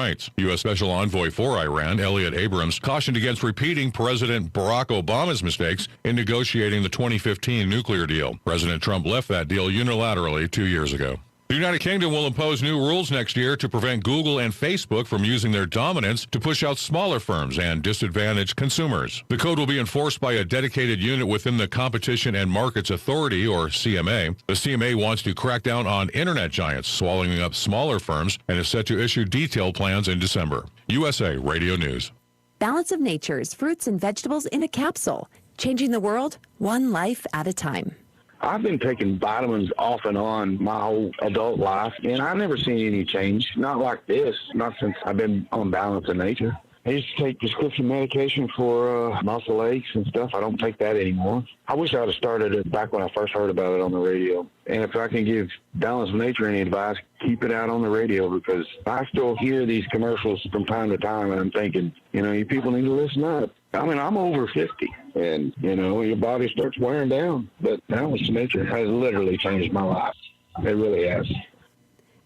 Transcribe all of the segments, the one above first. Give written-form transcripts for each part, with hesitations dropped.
rights. U.S. Special Envoy for Iran, Elliot Abrams, cautioned against repeating President Barack Obama's mistakes in negotiating the 2015 nuclear deal. President Trump left that deal unilaterally 2 years ago. The United Kingdom will impose new rules next year to prevent Google and Facebook from using their dominance to push out smaller firms and disadvantage consumers. The code will be enforced by a dedicated unit within the Competition and Markets Authority, or CMA. The CMA wants to crack down on internet giants, swallowing up smaller firms, and is set to issue detailed plans in December. USA Radio News. Balance of Nature's fruits and vegetables in a capsule, changing the world one life at a time. I've been taking vitamins off and on my whole adult life, and I've never seen any change. Not like this, not since I've been on Balance of Nature. I used to take prescription medication for muscle aches and stuff. I don't take that anymore. I wish I would have started it back when I first heard about it on the radio. And if I can give Balance of Nature any advice, keep it out on the radio, because I still hear these commercials from time to time, and I'm thinking, you people need to listen up. I mean, I'm over 50, and, your body starts wearing down. But Balance of Nature has literally changed my life. It really has.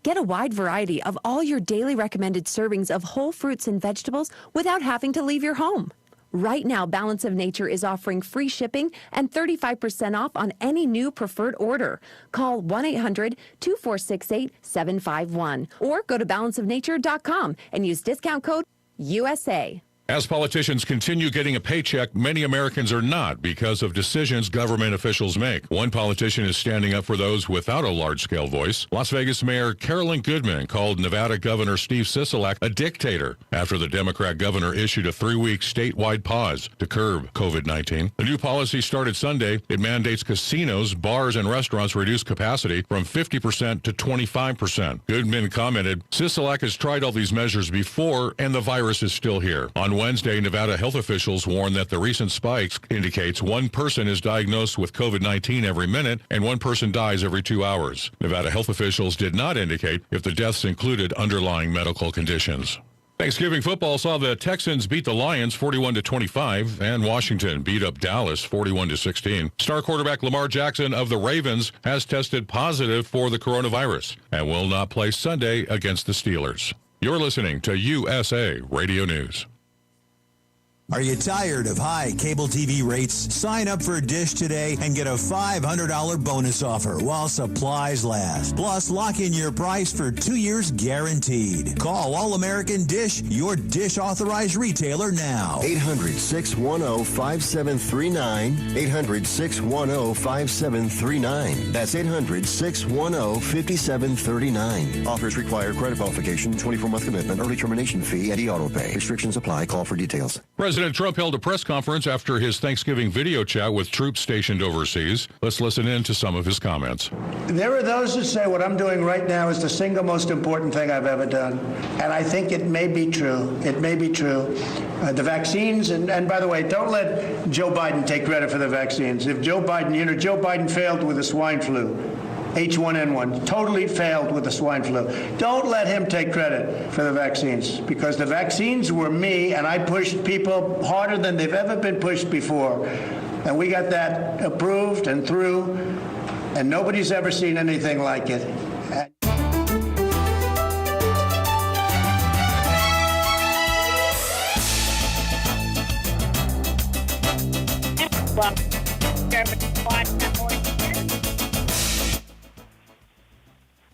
Get a wide variety of all your daily recommended servings of whole fruits and vegetables without having to leave your home. Right now, Balance of Nature is offering free shipping and 35% off on any new preferred order. Call 1-800-2468-751 or go to balanceofnature.com and use discount code USA. As politicians continue getting a paycheck, many Americans are not because of decisions government officials make. One politician is standing up for those without a large-scale voice. Las Vegas Mayor Carolyn Goodman called Nevada Governor Steve Sisolak a dictator after the Democrat governor issued a 3-week statewide pause to curb COVID-19. The new policy started Sunday. It mandates casinos, bars, and restaurants reduce capacity from 50% to 25%. Goodman commented, Sisolak has tried all these measures before, and the virus is still here. On Wednesday, Nevada health officials warned that the recent spikes indicates one person is diagnosed with COVID-19 every minute and one person dies every 2 hours. Nevada health officials did not indicate if the deaths included underlying medical conditions. Thanksgiving football saw the Texans beat the Lions 41-25, and Washington beat up Dallas 41-16. Star quarterback Lamar Jackson of the Ravens has tested positive for the coronavirus and will not play Sunday against the Steelers. You're listening to USA Radio News. Are you tired of high cable TV rates? Sign up for Dish today and get a $500 bonus offer while supplies last. Plus, lock in your price for 2 years guaranteed. Call All-American Dish, your Dish authorized retailer now. 800-610-5739. 800-610-5739. That's 800-610-5739. Offers require credit qualification, 24-month commitment, early termination fee, and e-auto pay. Restrictions apply. Call for details. President Trump held a press conference after his Thanksgiving video chat with troops stationed overseas. Let's listen in to some of his comments. There are those who say what I'm doing right now is the single most important thing I've ever done. And I think it may be true. It may be true. The vaccines, and by the way, don't let Joe Biden take credit for the vaccines. If Joe Biden, Joe Biden failed with the swine flu. H1N1, totally failed with the swine flu. Don't let him take credit for the vaccines, because the vaccines were me, and I pushed people harder than they've ever been pushed before. And we got that approved and through, and nobody's ever seen anything like it.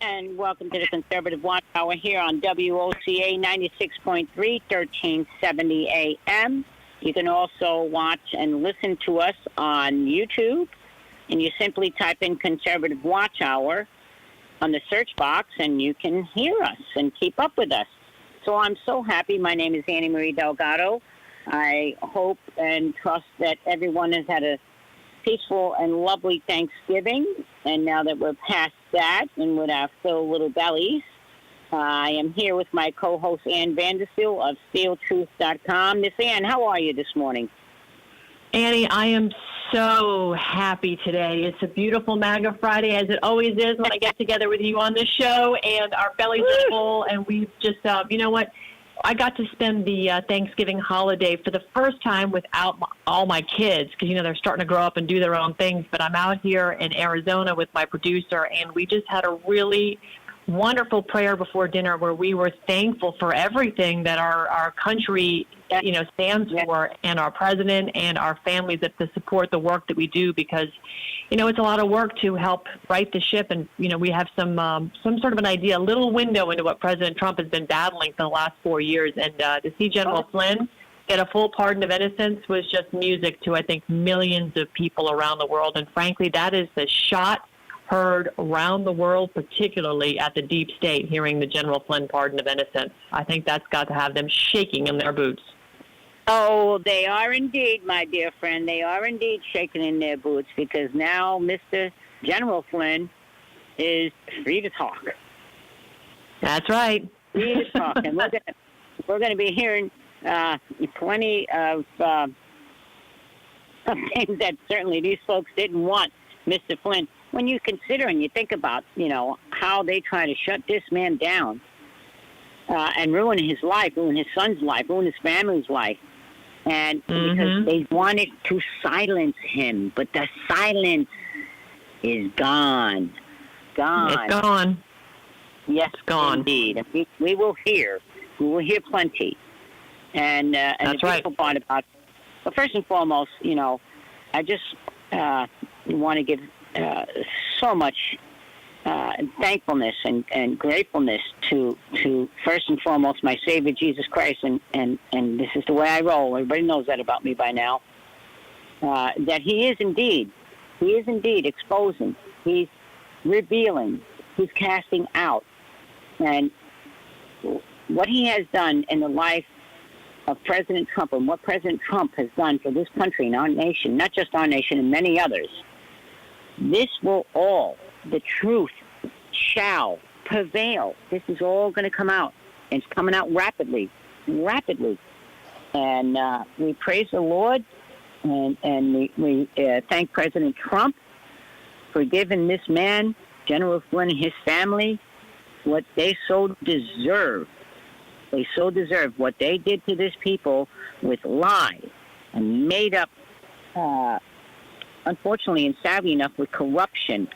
And welcome to the Conservative Watch Hour here on WOCA 96.3, 1370 AM. You can also watch and listen to us on YouTube, and you simply type in Conservative Watch Hour on the search box, and you can hear us and keep up with us. So I'm so happy. My name is Annie Marie Delgado. I hope and trust that everyone has had a peaceful and lovely Thanksgiving. And now that we're past that and with our full little bellies, I am here with my co-host Ann Vandersteel of SteelTruth.com. Miss Ann, how are you this morning? Annie, I am so happy today. It's a beautiful MAGA Friday, as it always is when I get together with you on the show, and our bellies are full, and we've just, you know what? I got to spend the Thanksgiving holiday for the first time without all my kids, because, they're starting to grow up and do their own things. But I'm out here in Arizona with my producer, and we just had a really, wonderful prayer before dinner where we were thankful for everything that our country, stands for, and our president and our families that to support the work that we do, because, it's a lot of work to help right the ship. And, we have some sort of an idea, a little window into what President Trump has been battling for the last 4 years. And to see General Flynn get a full pardon of innocence was just music to, I think, millions of people around the world. And frankly, that is the shot heard around the world, particularly at the deep state, hearing the General Flynn pardon of innocence. I think that's got to have them shaking in their boots. Oh, they are indeed, my dear friend. They are indeed shaking in their boots, because now Mr. General Flynn is free to talk. That's right. Free to talk. And we're going to be hearing plenty of things that certainly these folks didn't want Mr. Flynn. When you consider and you think about, how they try to shut this man down and ruin his life, ruin his son's life, ruin his family's life, and because they wanted to silence him, but the silence is gone. It's gone. Yes, it's gone. Indeed. We will hear plenty. And that's the beautiful part about it, well, first and foremost, I just want to give so much thankfulness and gratefulness to first and foremost my Savior Jesus Christ, and this is the way I roll. Everybody knows that about me by now. That He is indeed exposing. He's revealing. He's casting out, and what He has done in the life of President Trump and what President Trump has done for this country and our nation, not just our nation and many others. This will all, the truth shall prevail. This is all going to come out. And it's coming out rapidly. And we praise the Lord, and we thank President Trump for giving this man, General Flynn, and his family what they so deserve. They so deserve what they did to this people with lies and made up, unfortunately and sadly enough, with corruption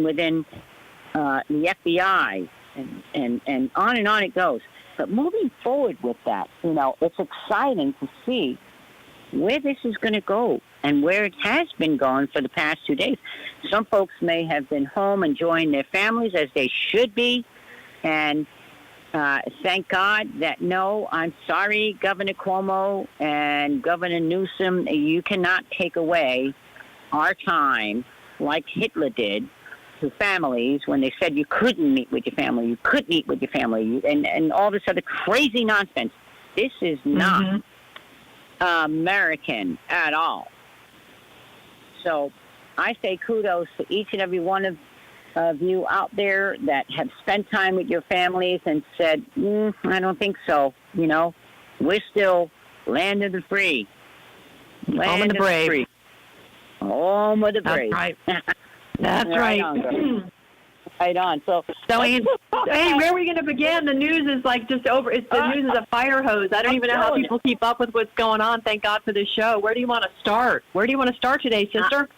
within the FBI, and on it goes. But moving forward with that, it's exciting to see where this is going to go and where it has been going for the past 2 days. Some folks may have been home enjoying their families as they should be, and thank God that I'm sorry, Governor Cuomo and Governor Newsom, you cannot take away our time like Hitler did to families when they said you couldn't meet with your family, and all this other crazy nonsense. This is not American at all. So I say kudos to each and every one of you out there that have spent time with your families and said, I don't think so. We're still land of the free. Home of the brave. Home of the brave. That's right. That's right. Right on. So Ann, where are we going to begin? The news is just over. The news is a fire hose. I don't even know how people keep up with what's going on. Thank God for this show. Where do you want to start? Where do you want to start today, sister?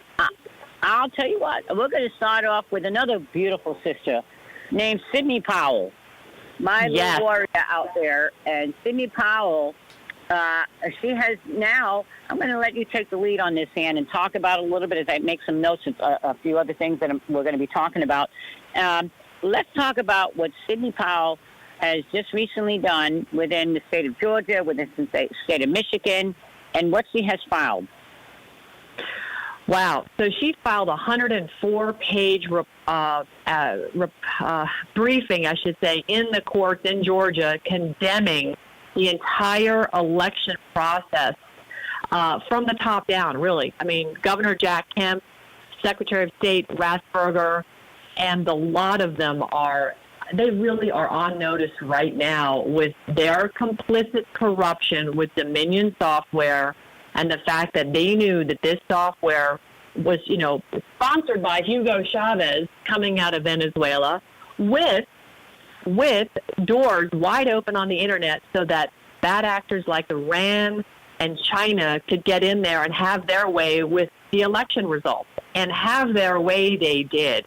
I'll tell you what. We're going to start off with another beautiful sister named Sidney Powell. My little warrior out there. And Sidney Powell, she has now, I'm going to let you take the lead on this, Ann, and talk about a little bit as I make some notes of a few other things that we're going to be talking about. Let's talk about what Sidney Powell has just recently done within the state of Georgia, within the state of Michigan, and what she has filed. Wow. So she filed a 104-page briefing, I should say, in the courts in Georgia condemning the entire election process from the top down, really. I mean, Governor Jack Kemp, Secretary of State Rathberger, and a lot of them they really are on notice right now with their complicit corruption with Dominion Software, and the fact that they knew that this software was, sponsored by Hugo Chavez coming out of Venezuela with doors wide open on the internet so that bad actors like Iran and China could get in there and have their way with the election results, and have their way they did.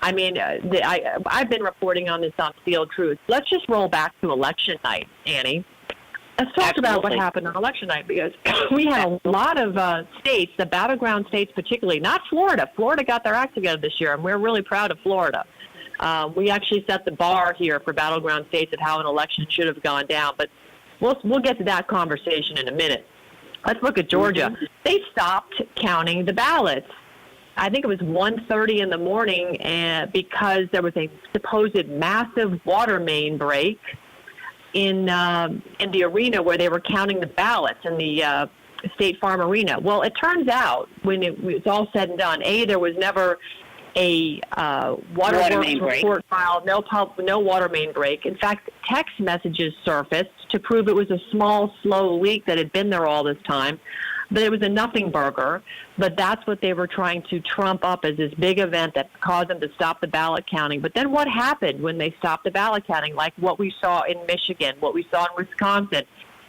I mean, I've been reporting on this on Steel Truth. Let's just roll back to election night, Annie. Let's talk about what happened on election night, because we had a lot of states, the battleground states particularly, not Florida. Florida got their act together this year, and we're really proud of Florida. We actually set the bar here for battleground states of how an election should have gone down, but we'll get to that conversation in a minute. Let's look at Georgia. They stopped counting the ballots. I think it was 1:30 in the morning, and because there was a supposed massive water main break in the arena where they were counting the ballots in the State Farm Arena. Well, it turns out when it was all said and done, there was never a waterworks report filed, no water main break. In fact, text messages surfaced to prove it was a small, slow leak that had been there all this time. But it was a nothing burger. But that's what they were trying to trump up as this big event that caused them to stop the ballot counting. But then what happened when they stopped the ballot counting, like what we saw in Michigan, what we saw in Wisconsin,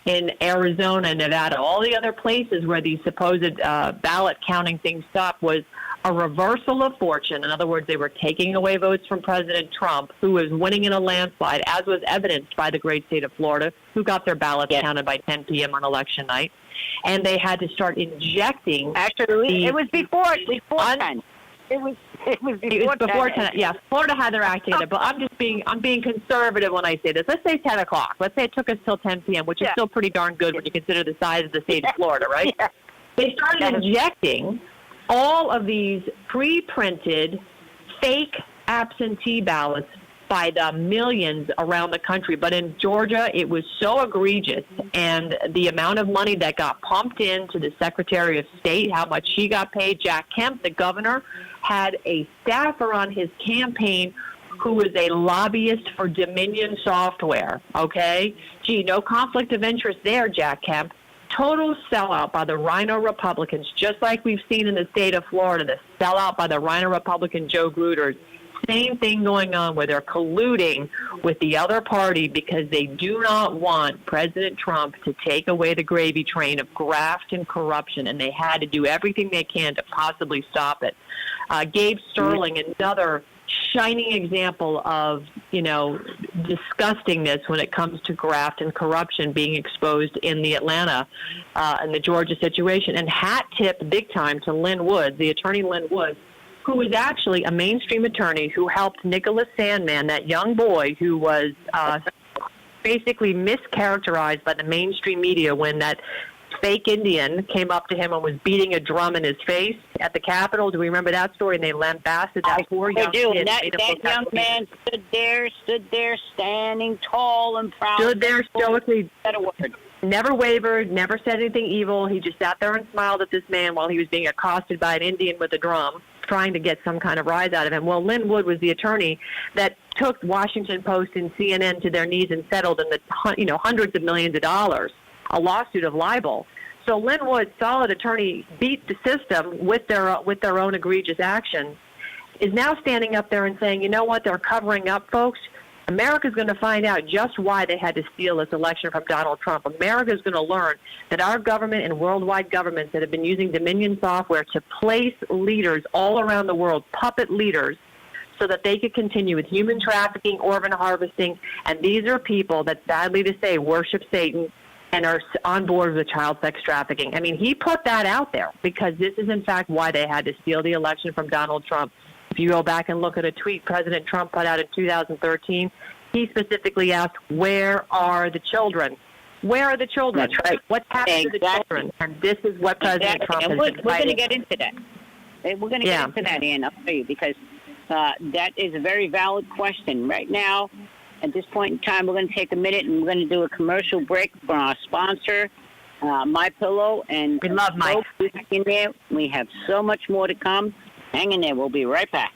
in Arizona, Nevada, all the other places where these supposed ballot counting things stopped, was a reversal of fortune. In other words, they were taking away votes from President Trump, who was winning in a landslide, as was evidenced by the great state of Florida, who got their ballots counted by 10 p.m. on election night. And they had to start injecting. Actually, it was before 10. It was before 10. Yeah, Florida had their act together, but I'm being conservative when I say this. Let's say 10 o'clock. Let's say it took us till 10 p.m., which is still pretty darn good when you consider the size of the state of Florida, right? Yeah. They started injecting all of these pre-printed fake absentee ballots by the millions around the country. But in Georgia, it was so egregious, and the amount of money that got pumped into the Secretary of State, how much she got paid. Jack Kemp, the governor, had a staffer on his campaign who was a lobbyist for Dominion Software, okay? Gee, no conflict of interest there, Jack Kemp. Total sellout by the Rhino Republicans, just like we've seen in the state of Florida, the sellout by the Rhino Republican Joe Gruters. Same thing going on where they're colluding with the other party because they do not want President Trump to take away the gravy train of graft and corruption, and they had to do everything they can to possibly stop it. Gabe Sterling, another shining example of, disgustingness when it comes to graft and corruption being exposed in the Atlanta and the Georgia situation. And hat tip big time to Lynn Woods, the attorney Lynn Woods, who was actually a mainstream attorney who helped Nicholas Sandmann, that young boy who was basically mischaracterized by the mainstream media when that fake Indian came up to him and was beating a drum in his face at the Capitol. Do we remember that story? And they lambasted that poor young kid. That young man stood there standing tall and proud. Stood there stoically. Never wavered, never said anything evil. He just sat there and smiled at this man while he was being accosted by an Indian with a drum, trying to get some kind of rise out of him. Well, Lynn Wood was the attorney that took Washington Post and CNN to their knees and settled in the hundreds of millions of dollars, a lawsuit of libel. So Lynn Wood, solid attorney, beat the system with their own egregious actions, is now standing up there and saying, you know what, they're covering up, folks. America's going to find out just why they had to steal this election from Donald Trump. America's going to learn that our government and worldwide governments that have been using Dominion software to place leaders all around the world, puppet leaders, so that they could continue with human trafficking, organ harvesting, and these are people that, sadly to say, worship Satan and are on board with child sex trafficking. I mean, he put that out there because this is, in fact, why they had to steal the election from Donald Trump. If you go back and look at a tweet President Trump put out in 2013, he specifically asked, where are the children? Where are the children? That's right. What's happened to the children? And this is what President Trump has We're going to get into that. We're going to get into that, Ann, I'll tell you, because that is a very valid question. Right now, at this point in time, we're going to take a minute and we're going to do a commercial break for our sponsor, MyPillow. And we love Mike. In there. We have so much more to come. Hang in there. We'll be right back.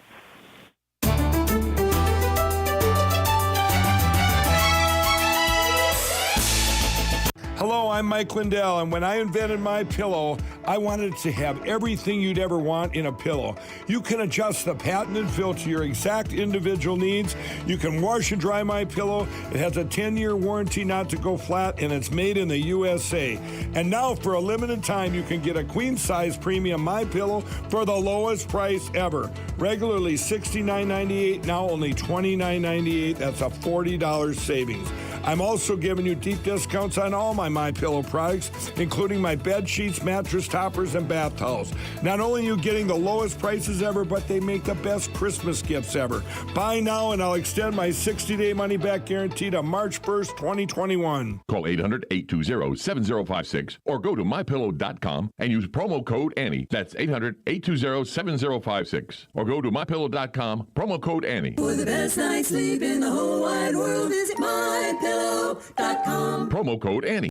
Hello, I'm Mike Lindell, and when I invented My Pillow, I wanted to have everything you'd ever want in a pillow. You can adjust the patented fill to your exact individual needs. You can wash and dry My Pillow. It has a 10-year warranty not to go flat, and it's made in the USA. And now, for a limited time, you can get a queen-size premium My Pillow for the lowest price ever. Regularly $69.98, now only $29.98. That's a $40 savings. I'm also giving you deep discounts on all my Pillow products, including my bed sheets, mattress toppers, and bath towels. Not only are you getting the lowest prices ever, but they make the best Christmas gifts ever. Buy now, and I'll extend my 60-day money-back guarantee to March 1st, 2021. Call 800-820-7056 or go to MyPillow.com and use promo code Annie. That's 800-820-7056. Or go to MyPillow.com, promo code Annie. For the best night's sleep in the whole wide world, visit MyPillow.com. Promo code Annie.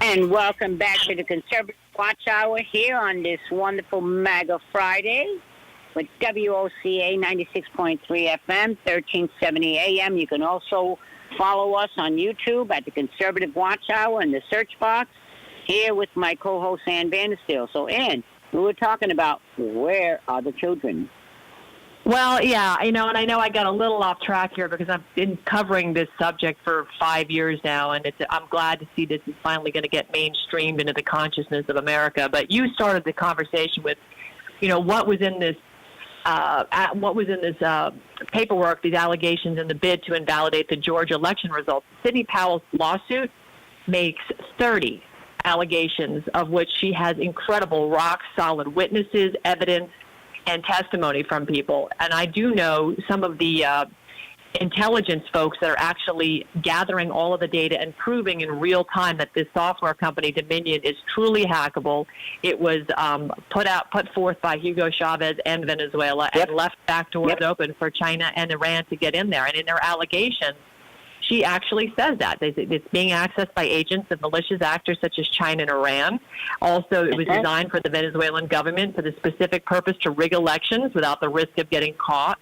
And welcome back to the Conservative Watch Hour here on this wonderful MAGA Friday with WOCA 96.3 FM, 1370 AM. You can also follow us on YouTube at the Conservative Watch Hour in the search box, here with my co-host Ann Vandersteel. So, Ann, we were talking about where are the children? Well, yeah, and I know I got a little off track here because I've been covering this subject for 5 years now, and I'm glad to see this is finally going to get mainstreamed into the consciousness of America. But you started the conversation with, what was in this paperwork, these allegations in the bid to invalidate the Georgia election results. Sidney Powell's lawsuit makes 30 allegations, of which she has incredible rock-solid witnesses, evidence, and testimony from people. And I do know some of the intelligence folks that are actually gathering all of the data and proving in real time that this software company, Dominion, is truly hackable. It was put forth by Hugo Chavez and Venezuela, and left back doors open for China and Iran to get in there. And in their allegations, she actually says that. It's being accessed by agents of malicious actors such as China and Iran. Also, it was designed for the Venezuelan government for the specific purpose to rig elections without the risk of getting caught.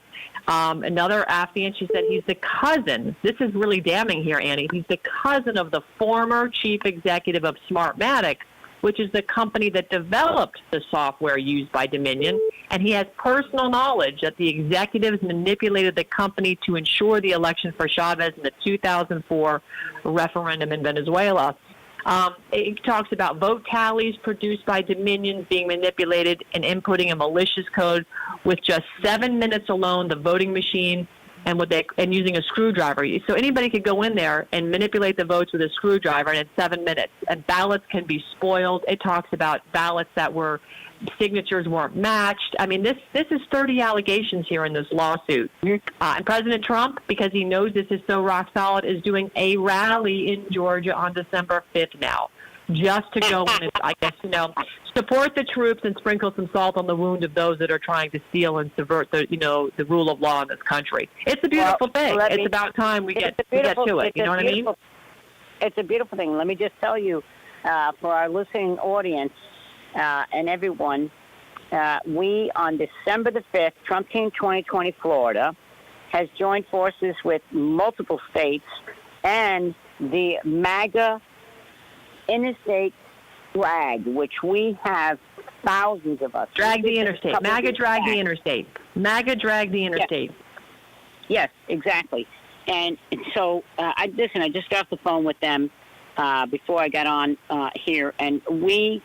Another Afghan, she said he's the cousin. This is really damning here, Annie. He's the cousin of the former chief executive of Smartmatic, which is the company that developed the software used by Dominion. And he has personal knowledge that the executives manipulated the company to ensure the election for Chavez in the 2004 referendum in Venezuela. It talks about vote tallies produced by Dominion being manipulated and inputting a malicious code with just 7 minutes alone, the voting machine, and using a screwdriver. So anybody could go in there and manipulate the votes with a screwdriver, and in 7 minutes. And ballots can be spoiled. It talks about ballots that signatures weren't matched. I mean, this is 30 allegations here in this lawsuit. And President Trump, because he knows this is so rock solid, is doing a rally in Georgia on December 5th now, just to go and, support the troops and sprinkle some salt on the wound of those that are trying to steal and subvert the rule of law in this country. It's a beautiful thing. It's about time we get to it. You know what I mean? It's a beautiful thing. Let me just tell you, for our listening audience and everyone, we, on December the 5th, Trump Team 2020 Florida, has joined forces with multiple states and the MAGA Interstate Drag, which we have thousands of us. Drag the interstate. MAGA drag the interstate. MAGA drag the interstate. Yes, exactly. And so, I just got off the phone with them before I got on here, and we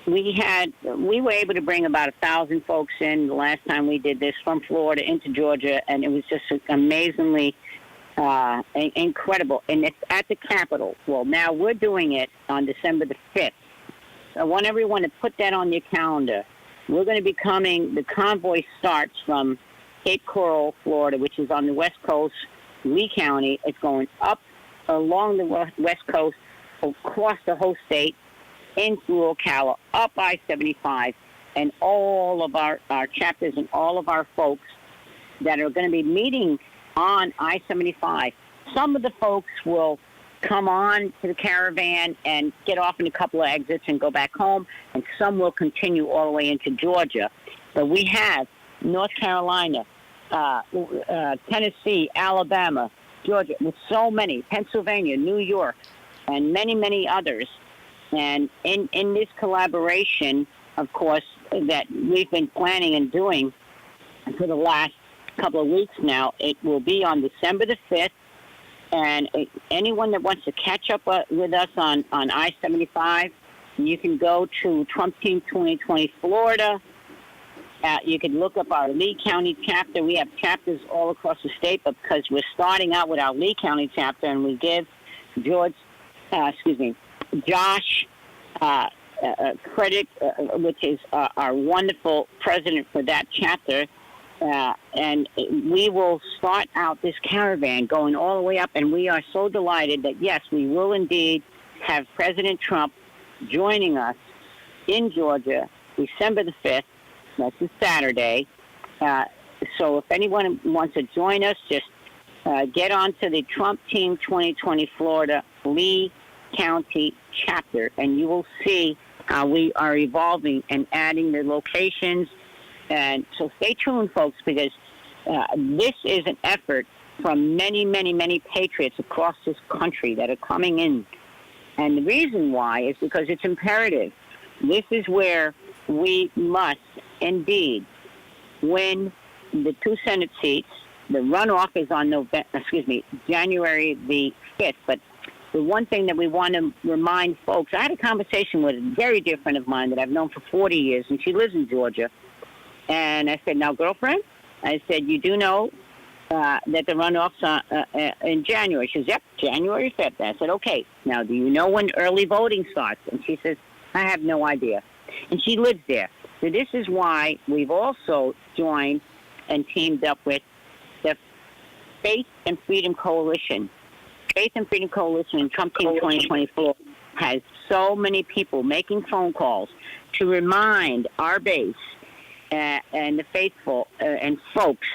were able to bring about 1,000 folks in the last time we did this from Florida into Georgia, and it was just amazingly incredible. And it's at the Capitol. Well, now we're doing it on December the 5th. So I want everyone to put that on your calendar. We're going to be the convoy starts from Cape Coral, Florida, which is on the west coast, Lee County. It's going up along the west coast, across the whole state, in through Ocala, up I-75, and all of our chapters and all of our folks that are going to be meeting on I-75. Some of the folks will come on to the caravan and get off in a couple of exits and go back home, and some will continue all the way into Georgia. But we have North Carolina, Tennessee, Alabama, Georgia, with so many, Pennsylvania, New York, and many, many others. And in this collaboration, of course, that we've been planning and doing for the last couple of weeks now, it will be on December the 5th. And anyone that wants to catch up with us on I-75, you can go to Trump Team 2020 Florida. You can look up our Lee County chapter. We have chapters all across the state, but because we're starting out with our Lee County chapter, and we give Josh credit, which is our wonderful president for that chapter. And we will start out this caravan going all the way up, and we are so delighted that, yes, we will indeed have President Trump joining us in Georgia December the 5th. That's a Saturday. So if anyone wants to join us, just get on to the Trump Team 2020 Florida Lee County chapter, and you will see how we are evolving and adding the locations. And so stay tuned, folks, because this is an effort from many, many, many patriots across this country that are coming in. And the reason why is because it's imperative. This is where we must indeed win the 2 Senate seats. The runoff is on January the 5th. But the one thing that we want to remind folks, I had a conversation with a very dear friend of mine that I've known for 40 years, and she lives in Georgia. And I said, now, girlfriend, I said, you do know that the runoff's in January. She says, yep, January 5th. I said, okay, now do you know when early voting starts? And she says, I have no idea. And she lives there. So this is why we've also joined and teamed up with the Faith and Freedom Coalition. Faith and Freedom Coalition and Trump Team 2024 has so many people making phone calls to remind our base and the faithful and folks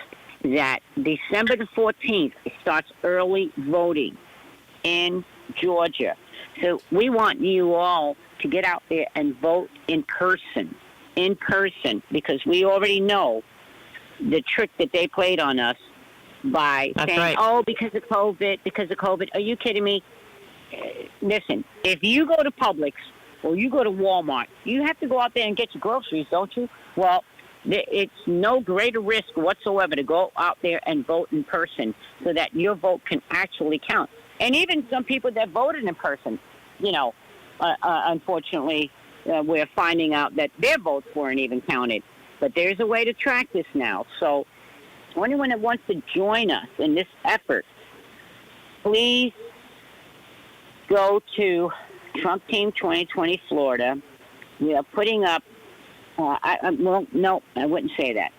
that December the 14th starts early voting in Georgia. So we want you all to get out there and vote in person, because we already know the trick that they played on us by saying, right, oh, because of COVID. Are you kidding me? Listen, if you go to Publix or you go to Walmart, you have to go out there and get your groceries, don't you? Well, it's no greater risk whatsoever to go out there and vote in person so that your vote can actually count. And even some people that voted in person, unfortunately, we're finding out that their votes weren't even counted. But there's a way to track this now. So anyone that wants to join us in this effort, please go to Trump Team 2020 Florida. We are putting up no, I wouldn't say that.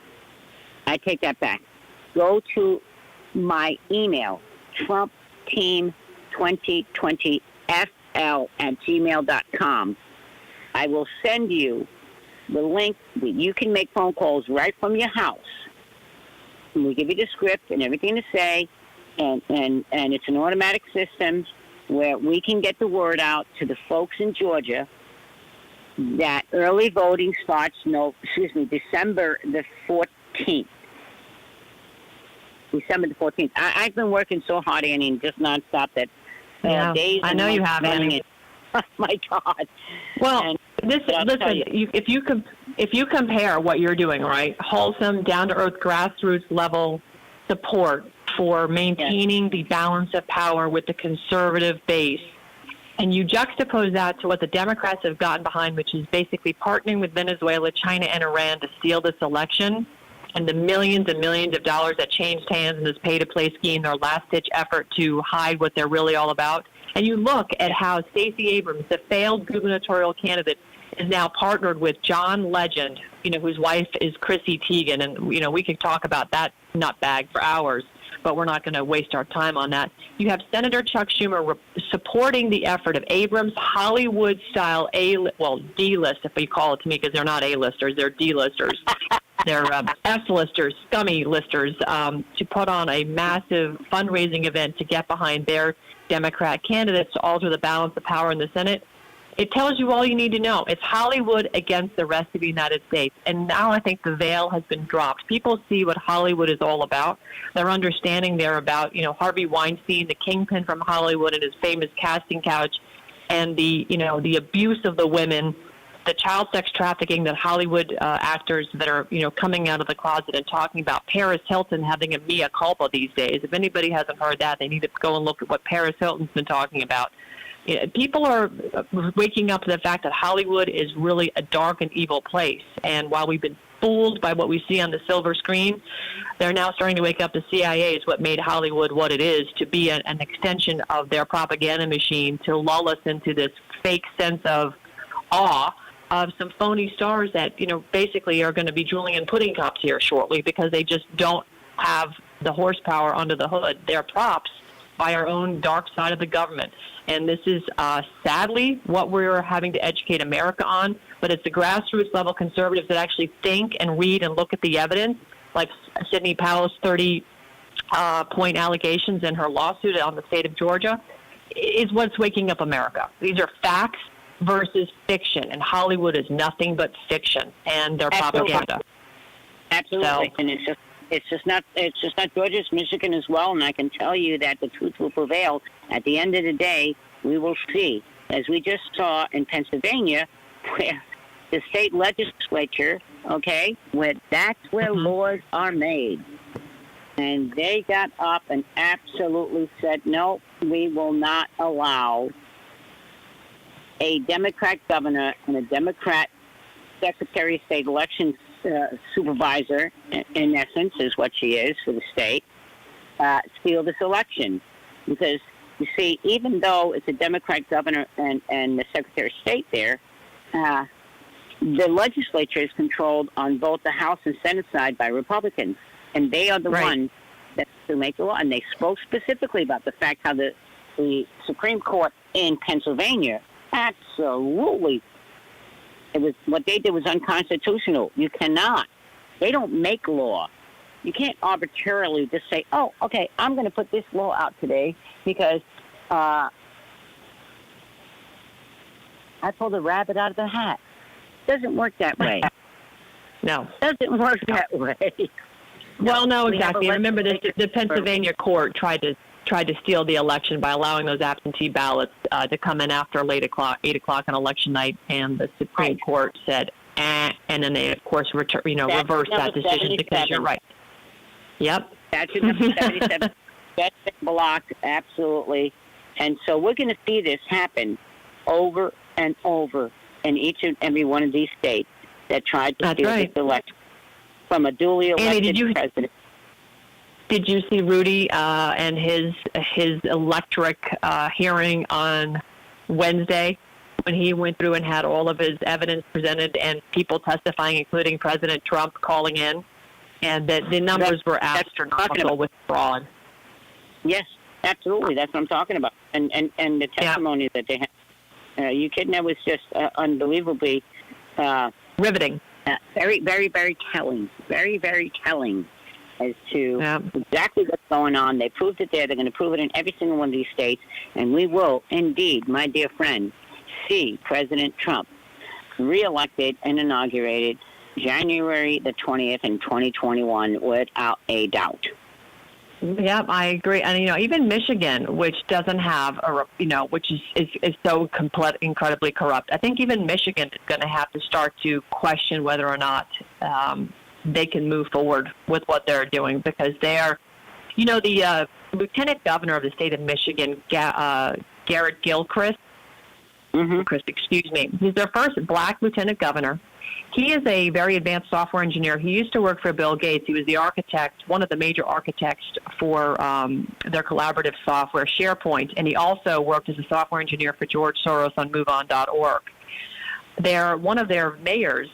I take that back. Go to my email, trumpteam2020fl@gmail.com. I will send you the link that you can make phone calls right from your house. And we give you the script and everything to say, and it's an automatic system where we can get the word out to the folks in Georgia that early voting starts, December the 14th. December the 14th. I've been working so hard, Annie, just nonstop that days. I know you have, Annie. Oh, my God. Well, listen, if you compare what you're doing, right, wholesome, down-to-earth, grassroots level support for maintaining the balance of power with the conservative base, and you juxtapose that to what the Democrats have gotten behind, which is basically partnering with Venezuela, China, and Iran to steal this election, and the millions and millions of dollars that changed hands in this pay-to-play scheme, their last-ditch effort to hide what they're really all about. And you look at how Stacey Abrams, the failed gubernatorial candidate, is now partnered with John Legend, whose wife is Chrissy Teigen. And, we could talk about that nutbag for hours, but we're not going to waste our time on that. You have Senator Chuck Schumer supporting the effort of Abrams' Hollywood-style D-list, if you call it to me, because they're not A-listers, they're D-listers. They're F-listers, scummy listers, to put on a massive fundraising event to get behind their Democrat candidates to alter the balance of power in the Senate. It tells you all you need to know. It's Hollywood against the rest of the United States. And now I think the veil has been dropped. People see what Hollywood is all about. They're understanding they're about, Harvey Weinstein, the kingpin from Hollywood and his famous casting couch, and the abuse of the women, the child sex trafficking that Hollywood actors that are, coming out of the closet and talking about. Paris Hilton having a mea culpa these days. If anybody hasn't heard that, they need to go and look at what Paris Hilton's been talking about. People are waking up to the fact that Hollywood is really a dark and evil place. And while we've been fooled by what we see on the silver screen, they're now starting to wake up. The CIA is what made Hollywood what it is, to be an extension of their propaganda machine, to lull us into this fake sense of awe of some phony stars that, basically are going to be drooling in pudding cups here shortly because they just don't have the horsepower under the hood. They're props by our own dark side of the government. And this is sadly what we're having to educate America on, but it's the grassroots level conservatives that actually think and read and look at the evidence, like Sidney Powell's 30-point allegations in her lawsuit on the state of Georgia, is what's waking up America. These are facts versus fiction, and Hollywood is nothing but fiction and their propaganda. Absolutely. And it's just not Georgia, it's Michigan as well, and I can tell you that the truth will prevail. At the end of the day, we will see, as we just saw in Pennsylvania, where the state legislature, that's where laws are made. And they got up and absolutely said, no, we will not allow a Democrat governor and a Democrat Secretary of State elections supervisor, in essence, is what she is for the state, steal this election. Because, you see, even though it's a Democrat governor and the Secretary of State there, the legislature is controlled on both the House and Senate side by Republicans. And they are the ones that make the law. And they spoke specifically about the fact how the Supreme Court in Pennsylvania absolutely, what they did was unconstitutional. You cannot. They don't make law. You can't arbitrarily just say, oh, okay, I'm going to put this law out today because I pulled a rabbit out of the hat. Doesn't work that way. No. Doesn't work that way. Well, no, exactly. Remember, the Pennsylvania court tried to steal the election by allowing those absentee ballots to come in after 8 o'clock on election night, and the Supreme Court said, and then they, of course, reversed that decision because you're right. Yep. Statute number 77. That's blocked, absolutely. And so we're going to see this happen over and over in each and every one of these states that tried to steal this election from a duly elected president. Did you see Rudy and his electric hearing on Wednesday when he went through and had all of his evidence presented and people testifying, including President Trump, calling in, and that the numbers were astronomical with fraud? Yes, absolutely. That's what I'm talking about. And the testimony that they had. You kidding? That was just unbelievably riveting. Very, very, very telling. Very, very telling as to exactly what's going on. They proved it there. They're going to prove it in every single one of these states. And we will, indeed, my dear friend, see President Trump reelected and inaugurated January the 20th in 2021 without a doubt. Yep, I agree. And, even Michigan, which doesn't have which is so incredibly corrupt. I think even Michigan is going to have to start to question whether or not they can move forward with what they're doing, because they are, the lieutenant governor of the state of Michigan, Garrett Gilchrist, he's their first black lieutenant governor. He is a very advanced software engineer. He used to work for Bill Gates. He was the architect, one of the major architects for their collaborative software, SharePoint, and he also worked as a software engineer for George Soros on MoveOn.org. One of their mayors,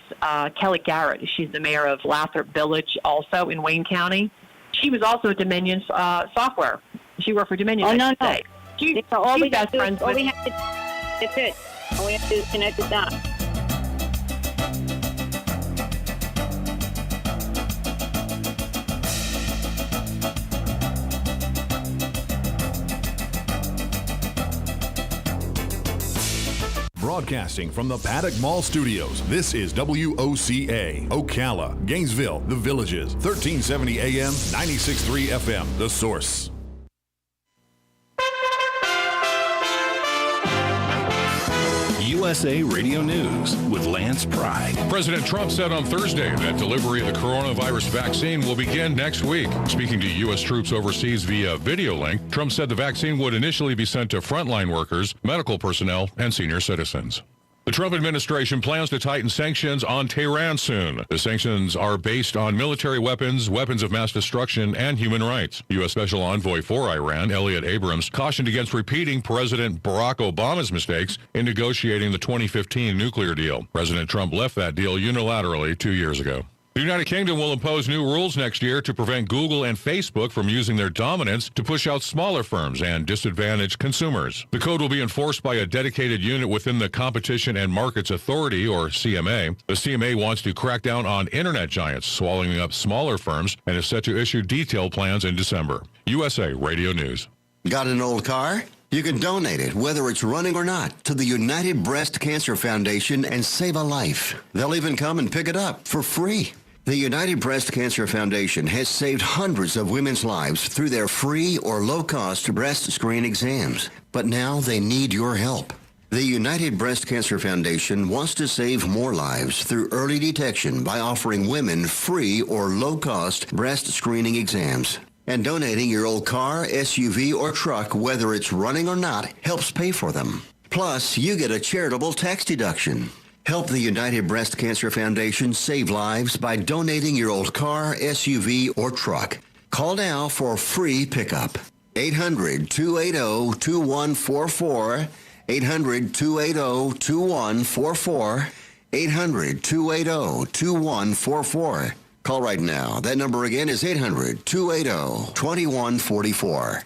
Kelly Garrett, she's the mayor of Lathrop Village, also in Wayne County. She was also at Dominion Software. She worked for Dominion. Oh, no. She's best friends with. That's it. All we have to do is connect the dots. Broadcasting from the Paddock Mall Studios, this is WOCA, Ocala, Gainesville, The Villages, 1370 AM, 96.3 FM, The Source. USA Radio News with Lance Pride. President Trump said on Thursday that delivery of the coronavirus vaccine will begin next week. Speaking to U.S. troops overseas via video link, Trump said the vaccine would initially be sent to frontline workers, medical personnel, and senior citizens. The Trump administration plans to tighten sanctions on Tehran soon. The sanctions are based on military weapons, weapons of mass destruction, and human rights. U.S. Special Envoy for Iran, Elliot Abrams, cautioned against repeating President Barack Obama's mistakes in negotiating the 2015 nuclear deal. President Trump left that deal unilaterally 2 years ago. The United Kingdom will impose new rules next year to prevent Google and Facebook from using their dominance to push out smaller firms and disadvantage consumers. The code will be enforced by a dedicated unit within the Competition and Markets Authority, or CMA. The CMA wants to crack down on internet giants, swallowing up smaller firms, and is set to issue detailed plans in December. USA Radio News. Got an old car? You can donate it, whether it's running or not, to the United Breast Cancer Foundation and save a life. They'll even come and pick it up for free. The United Breast Cancer Foundation has saved hundreds of women's lives through their free or low-cost breast screen exams. But now they need your help. The United Breast Cancer Foundation wants to save more lives through early detection by offering women free or low-cost breast screening exams. And donating your old car, SUV, or truck, whether it's running or not, helps pay for them. Plus, you get a charitable tax deduction. Help the United Breast Cancer Foundation save lives by donating your old car, SUV, or truck. Call now for free pickup. 800-280-2144. 800-280-2144. 800-280-2144. Call right now. That number again is 800-280-2144.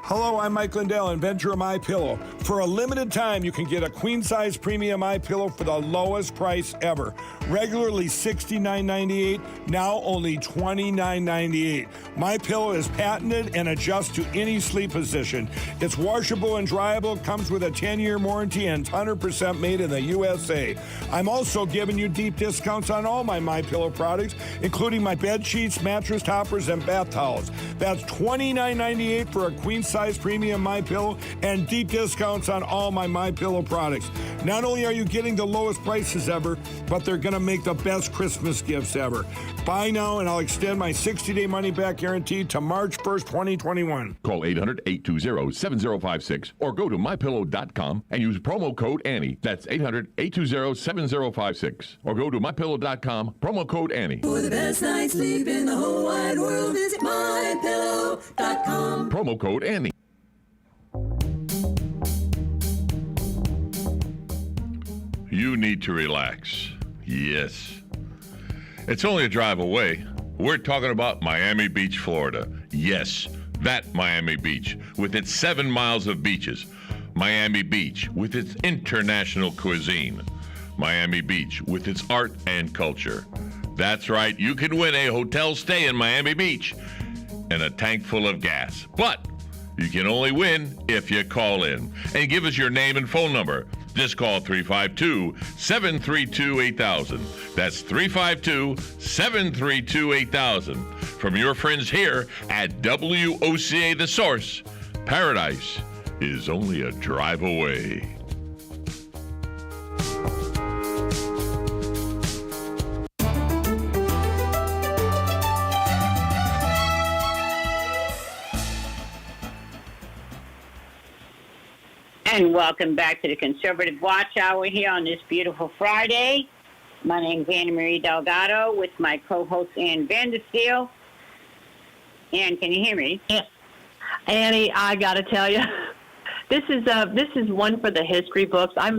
Hello, I'm Mike Lindell, inventor of MyPillow. For a limited time, you can get a queen-size premium MyPillow for the lowest price ever. Regularly $69.98, now only $29.98. MyPillow is patented and adjusts to any sleep position. It's washable and dryable, comes with a 10-year warranty, and 100% made in the USA. I'm also giving you deep discounts on all my MyPillow products, including my bed sheets, mattress toppers, and bath towels. That's $29.98 for a queen-size premium MyPillow and deep discounts on all my MyPillow products. Not only are you getting the lowest prices ever, but they're going to make the best Christmas gifts ever. Buy now and I'll extend my 60-day money-back guarantee to March 1st, 2021. Call 800-820-7056 or go to MyPillow.com and use promo code Annie. That's 800-820-7056 or go to MyPillow.com, promo code Annie. For the best night's sleep in the whole wide world, visit MyPillow.com. Promo code Annie. You need to relax. Yes. It's only a drive away. We're talking about Miami Beach, Florida. Yes, that Miami Beach, with its 7 miles of beaches. Miami Beach, with its international cuisine. Miami Beach, with its art and culture. That's right, you can win a hotel stay in Miami Beach and a tank full of gas. But you can only win if you call in and give us your name and phone number. Just call 352-732-8000. That's 352-732-8000. From your friends here at WOCA The Source, paradise is only a drive away. And welcome back to the Conservative Watch Hour here on this beautiful Friday. My name is Anna Marie Delgado with my co-host Ann Vandersteel. Ann, can you hear me? Yes. Annie, I got to tell you, this is one for the history books. I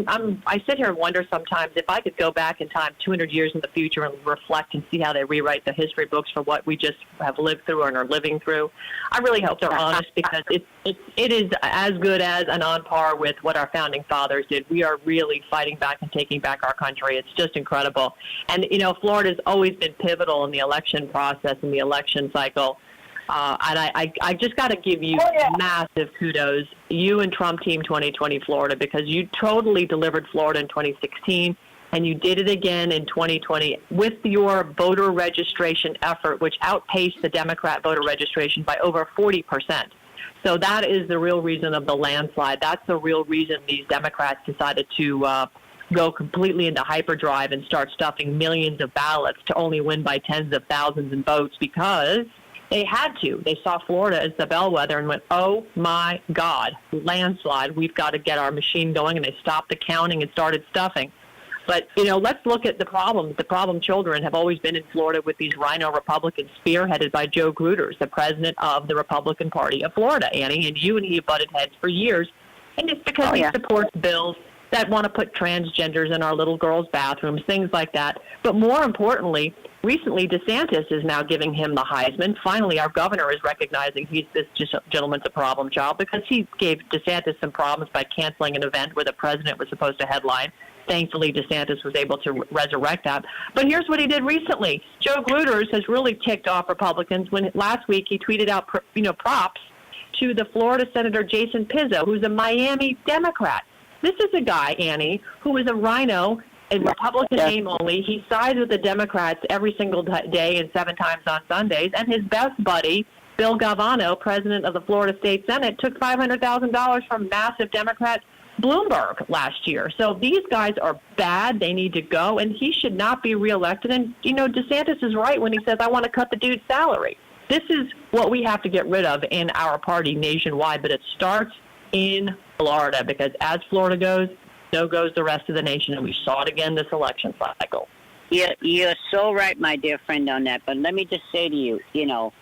sit here and wonder sometimes if I could go back in time 200 years in the future and reflect and see how they rewrite the history books for what we just have lived through and are living through. I really hope they're honest because it is as good as and on par with what our founding fathers did. We are really fighting back and taking back our country. It's just incredible. And, Florida's always been pivotal in the election process and the election cycle. And I just got to give you massive kudos, you and Trump Team 2020 Florida, because you totally delivered Florida in 2016, and you did it again in 2020 with your voter registration effort, which outpaced the Democrat voter registration by over 40%. So that is the real reason of the landslide. That's the real reason these Democrats decided to go completely into hyperdrive and start stuffing millions of ballots to only win by tens of thousands in votes, because they had to. They saw Florida as the bellwether and went, oh, my God, landslide. We've got to get our machine going. And they stopped the counting and started stuffing. But, let's look at the problems. The problem children have always been in Florida with these rhino Republicans spearheaded by Joe Gruters, the president of the Republican Party of Florida, Annie. And you and he have butted heads for years. And it's because he supports bills that want to put transgenders in our little girls' bathrooms, things like that. But more importantly, recently DeSantis is now giving him the Heisman. Finally, our governor is recognizing this gentleman's a problem child, because he gave DeSantis some problems by canceling an event where the president was supposed to headline. Thankfully, DeSantis was able to resurrect that. But here's what he did recently. Joe Gruters has really ticked off Republicans when last week he tweeted out, props to the Florida Senator Jason Pizzo, who's a Miami Democrat. This is a guy, Annie, who is a rhino, a Republican name only. He sides with the Democrats every single day and 7 times on Sundays. And his best buddy, Bill Galvano, president of the Florida State Senate, took $500,000 from massive Democrat Bloomberg last year. So these guys are bad. They need to go, and he should not be reelected. And, DeSantis is right when he says, I want to cut the dude's salary. This is what we have to get rid of in our party nationwide, but it starts in Florida, because as Florida goes, so goes the rest of the nation, and we saw it again this election cycle. Yeah, you're so right, my dear friend, on that. But let me just say to you, Joe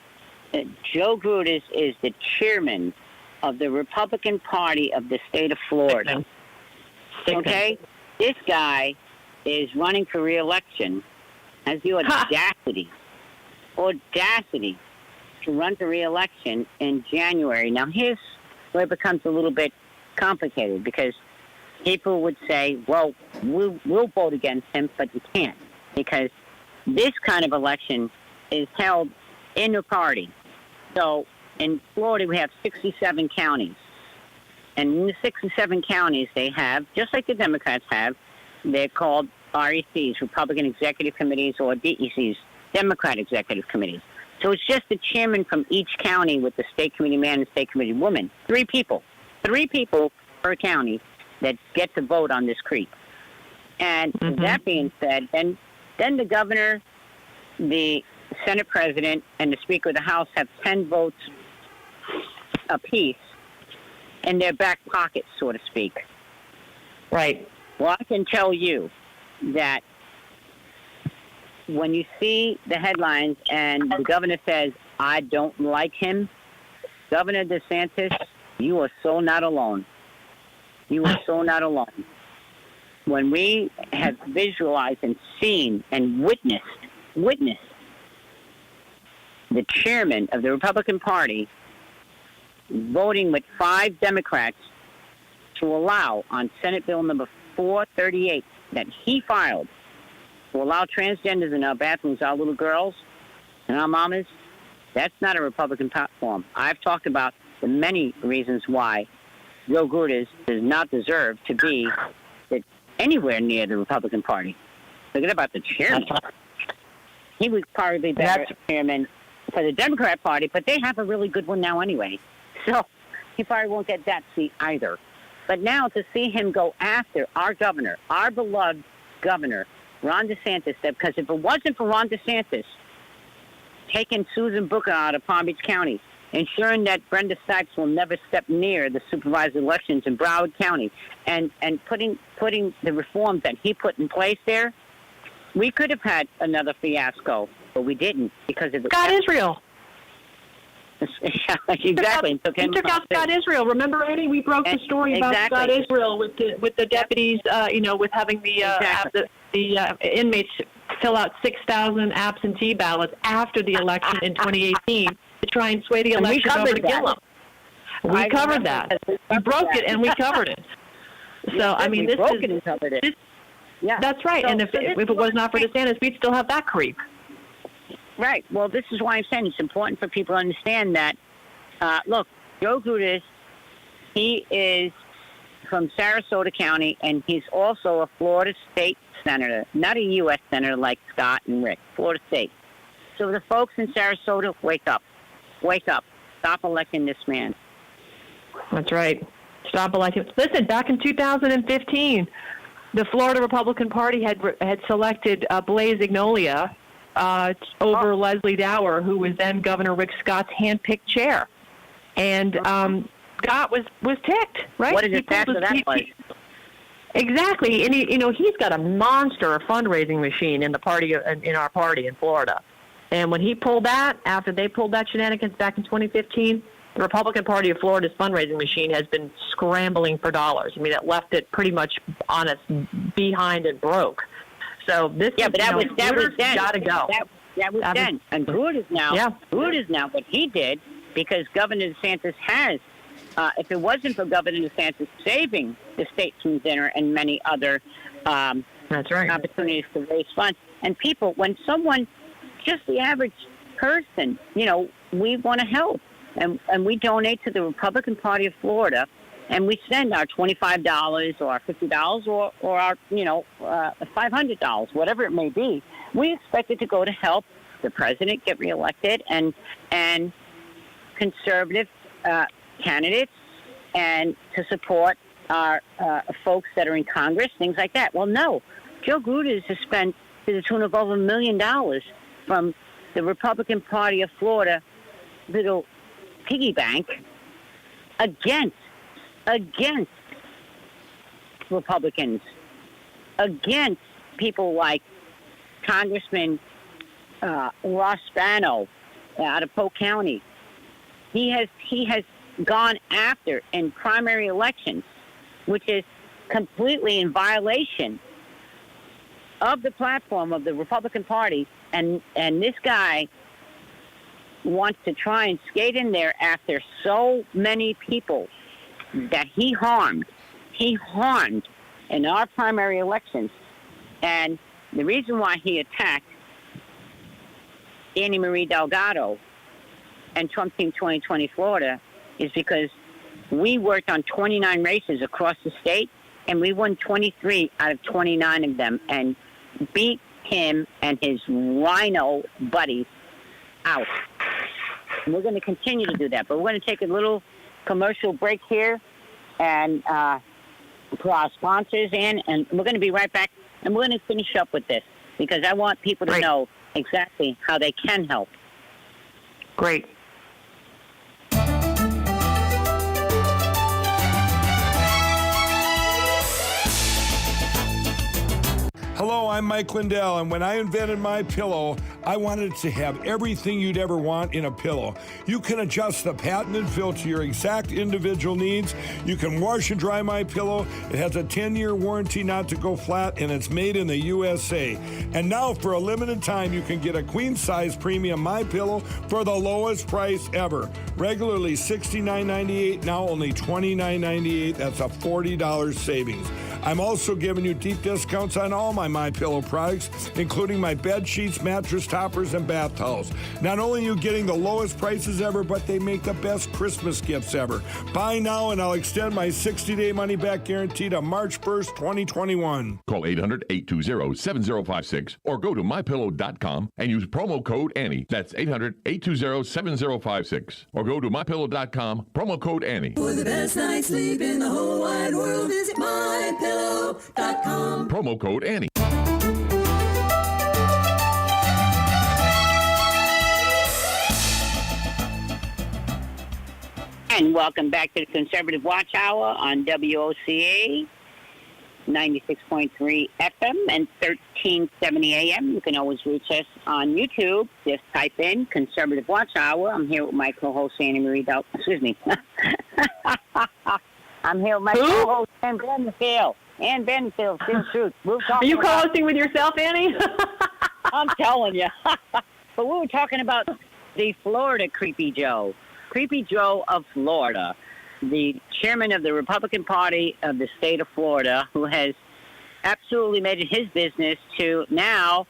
Gruters is the chairman of the Republican Party of the state of Florida. Okay? This guy is running for re-election, has the audacity to run for re-election in January. Now, here's where it becomes a little bit complicated, because people would say, well, we'll vote against him, but you can't, because this kind of election is held in the party. So in Florida, we have 67 counties. And in the 67 counties, they have, just like the Democrats have, they're called RECs, Republican Executive Committees, or DECs, Democrat Executive Committees. So it's just the chairman from each county with the state committee man and state committee woman. 3 people per county that get to vote on this creep. And that being said, then the governor, the Senate president, and the Speaker of the House have 10 votes apiece in their back pockets, so to speak. Right. Well, I can tell you that when you see the headlines and the governor says, I don't like him, Governor DeSantis, you are so not alone. You are so not alone. When we have visualized and seen and witnessed the chairman of the Republican Party voting with 5 Democrats to allow on Senate Bill number 438 that he filed to allow transgenders in our bathrooms, our little girls and our mamas, that's not a Republican platform. I've talked about the many reasons why Joe Gruters does not deserve to be anywhere near the Republican Party. Forget about the chairman. He would probably be better chairman for the Democrat Party, but they have a really good one now anyway. So he probably won't get that seat either. But now to see him go after our governor, our beloved governor, Ron DeSantis, because if it wasn't for Ron DeSantis taking Susan Booker out of Palm Beach County, ensuring that Brenda Sykes will never step near the supervised elections in Broward County, and putting the reforms that he put in place there, we could have had another fiasco, but we didn't because of the Scott Israel. Exactly. He took out Scott Israel. Remember, Annie? We broke the story about Scott Israel with the deputies. With having the inmates fill out 6,000 absentee ballots after the election in 2018 to try and sway the election over to Gillum. We covered that. We broke it and we covered it. So I mean, this is. And covered it. Yeah, that's right. So, and if it was not for DeSantis, we'd still have that creep. Right. Well, this is why I'm saying it's important for people to understand that, look, Joe Grudas, he is from Sarasota County, and he's also a Florida state senator, not a U.S. senator like Scott and Rick, Florida state. So the folks in Sarasota, wake up. Wake up. Stop electing this man. That's right. Stop electing. Listen, back in 2015, the Florida Republican Party had selected Blaise Ignolia over Leslie Dower, who was then Governor Rick Scott's hand-picked chair. And Scott was ticked, right? What a disaster that was. Exactly. And he's got a monster fundraising machine in our party in Florida. And when he pulled that, after they pulled that shenanigans back in 2015, the Republican Party of Florida's fundraising machine has been scrambling for dollars. I mean, it left it pretty much on its behind and broke. So this, but that was then. Got to go. That was then. And Grudas now, what he did, because Governor DeSantis has, if it wasn't for Governor DeSantis saving the Statesman's Dinner and many other that's right. opportunities to raise funds, and people, when someone, just the average person, we want to help. And we donate to the Republican Party of Florida, and we send our $25 or our $50 or our, $500, whatever it may be. We expect it to go to help the president get reelected and conservative candidates, and to support our folks that are in Congress, things like that. Well, no. Joe Grudas has spent to the tune of over $1 million from the Republican Party of Florida little piggy bank against Republicans, against people like Congressman Ross Spano out of Polk County. He has gone after in primary elections, which is completely in violation of the platform of the Republican Party, and this guy wants to try and skate in there after so many people that he harmed in our primary elections. And the reason why he attacked Annie Marie Delgado and Trump Team 2020 Florida is because we worked on 29 races across the state, and we won 23 out of 29 of them and beat him and his rhino buddies out. And we're going to continue to do that. But we're going to take a little commercial break here and for our sponsors in, and we're going to be right back. And we're going to finish up with this because I want people to know exactly how they can help. Great. Hello, I'm Mike Lindell, and when I invented My Pillow, I wanted to have everything you'd ever want in a pillow. You can adjust the patented fill to your exact individual needs. You can wash and dry My Pillow. It has a 10-year warranty not to go flat, and it's made in the USA. And now, for a limited time, you can get a queen-size premium My Pillow for the lowest price ever. Regularly $69.98, now only $29.98. That's a $40 savings. I'm also giving you deep discounts on all my Pillow products, including my bed sheets, mattress toppers, and bath towels. Not only are you getting the lowest prices ever, but they make the best Christmas gifts ever. Buy now, and I'll extend my 60-day money-back guarantee to March 1st, 2021. Call 800-820-7056 or go to MyPillow.com and use promo code Annie. That's 800-820-7056. Or go to MyPillow.com, promo code Annie. For the best night's sleep in the whole wide world, visit MyPillow.com. Promo code Annie. And welcome back to the Conservative Watch Hour on WOCA 96.3 FM and 1370 AM. You can always reach us on YouTube. Just type in Conservative Watch Hour. I'm here with my co-host, Annie Marie Excuse me. I'm here with my co-host, Ann Benfield. Ann Benfield, Still Truth. Are you co-hosting with yourself, Annie? I'm telling you. But we were talking about the Florida Creepy Joe. Creepy Joe of Florida, the chairman of the Republican Party of the state of Florida, who has absolutely made it his business to now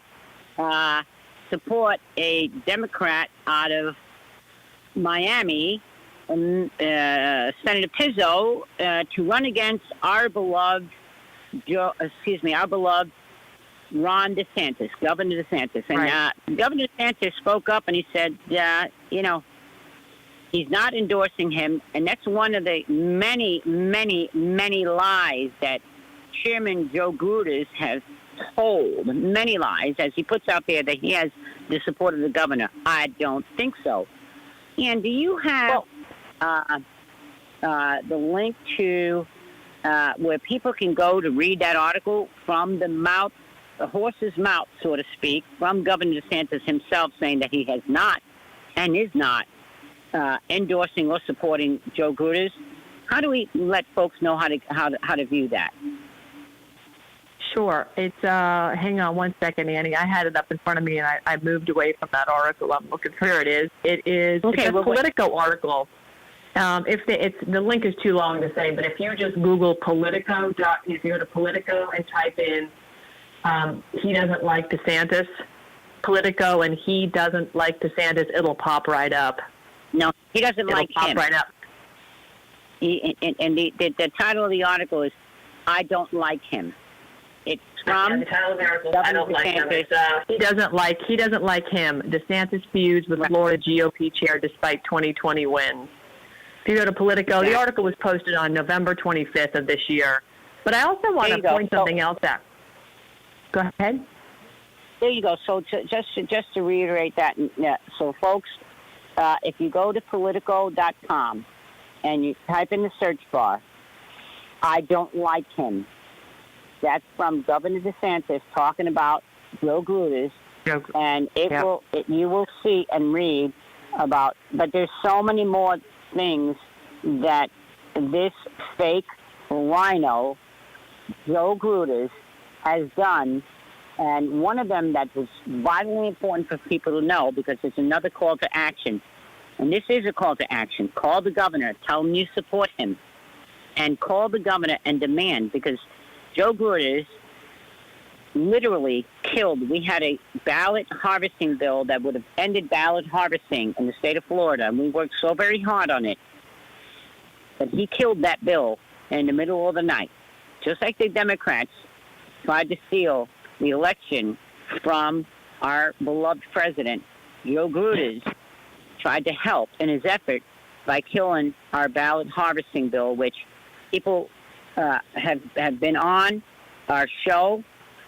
support a Democrat out of Miami, Senator Pizzo, to run against our beloved Ron DeSantis, Governor DeSantis. And Governor DeSantis spoke up and he said, he's not endorsing him. And that's one of the many, many, many lies that Chairman Joe Gruders has told. Many lies, as he puts out there that he has the support of the governor. I don't think so. And do you have the link to where people can go to read that article from the horse's mouth, so to speak, from Governor DeSantis himself, saying that he has not and is not endorsing or supporting Joe Gruders? How do we let folks know how to view that? Sure. It's hang on one second, Annie. I had it up in front of me, and I moved away from that article. I'm looking for it. It's a Politico article. If the link is too long to say, but if you just Google Politico, if you go to Politico and type in he doesn't like DeSantis, Politico, and he doesn't like DeSantis, it'll pop right up. No, he doesn't like him. It'll pop right up. The title of the article is "I Don't Like Him." It's from the title of the article. I don't like him. He doesn't like him. DeSantis feuds with Florida GOP chair despite 2020 wins. If you go to Politico, the article was posted on November 25th of this year. But I also want to point something else out. Go ahead. There you go. So just to reiterate that, so folks, if you go to Politico.com and you type in the search bar, "I don't like him," that's from Governor DeSantis talking about Joe Gruders, and you will see and read about. But there's so many more things that this fake rhino, Joe Gruders, has done, and one of them that is vitally important for people to know, because it's another call to action, and this is a call to action. Call the governor, tell him you support him, and call the governor and demand, because Joe Gruders literally killed. We had a ballot harvesting bill that would have ended ballot harvesting in the state of Florida, and we worked so very hard on it, but he killed that bill in the middle of the night, just like the Democrats tried to steal the election from our beloved president. Joe Gruders tried to help in his effort by killing our ballot harvesting bill, which people have been on our show.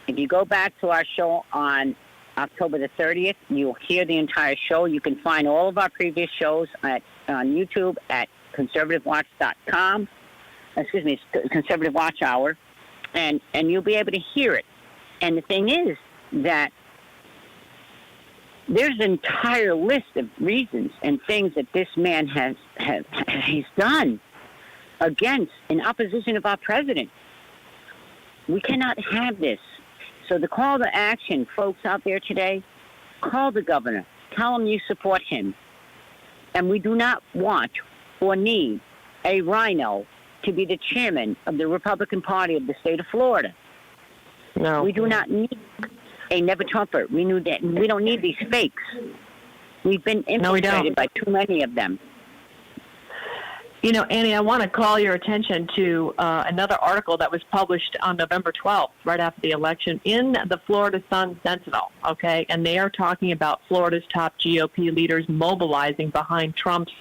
If you go back to our show on October the 30th, you'll hear the entire show. You can find all of our previous shows on YouTube at conservativewatch.com. Excuse me, Conservative Watch Hour. And you'll be able to hear it. And the thing is that there's an entire list of reasons and things that this man he's done against, in opposition of our president. We cannot have this. So the call to action, folks out there today, call the governor. Tell him you support him. And we do not want or need a rhino to be the chairman of the Republican Party of the state of Florida. No. We do not need a never-Trumper. We don't need these fakes. We've been infiltrated by too many of them. You know, Annie, I want to call your attention to another article that was published on November 12th, right after the election, in the Florida Sun-Sentinel, okay? And they are talking about Florida's top GOP leaders mobilizing behind Trump's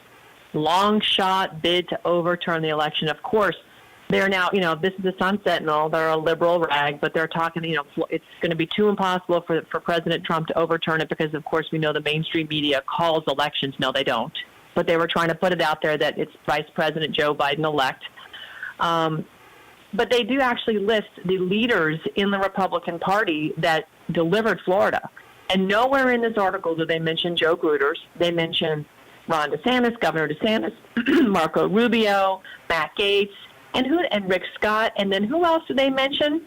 long-shot bid to overturn the election. Of course, they're now, this is the Sun-Sentinel. They're a liberal rag, but they're talking, it's going to be too impossible for President Trump to overturn it because, of course, we know the mainstream media calls elections. No, they don't. But they were trying to put it out there that it's Vice President Joe Biden-elect. But they do actually list the leaders in the Republican Party that delivered Florida. And nowhere in this article do they mention Joe Gruders. They mention Ron DeSantis, Governor DeSantis, Marco Rubio, Matt Gaetz, and Rick Scott. And then who else do they mention?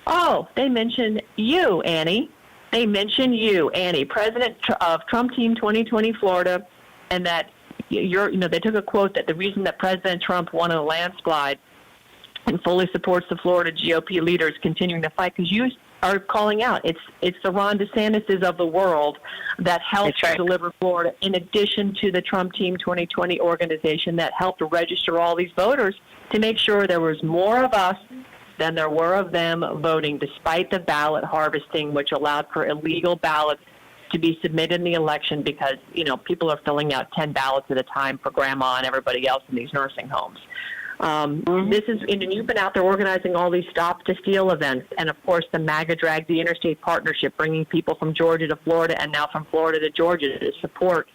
Oh, they mention you, Annie. They mention you, Annie, President of Trump Team 2020 Florida, and that they took a quote that the reason that President Trump won in a landslide and fully supports the Florida GOP leaders continuing to fight, because are calling out. It's the Ron DeSantis's of the world that helped deliver Florida, in addition to the Trump Team 2020 organization that helped register all these voters to make sure there was more of us than there were of them voting, despite the ballot harvesting, which allowed for illegal ballots to be submitted in the election because, people are filling out 10 ballots at a time for grandma and everybody else in these nursing homes. This is, and you've been out there organizing all these Stop to Steal events, and of course the MAGA Drag, the Interstate Partnership, bringing people from Georgia to Florida and now from Florida to Georgia to support.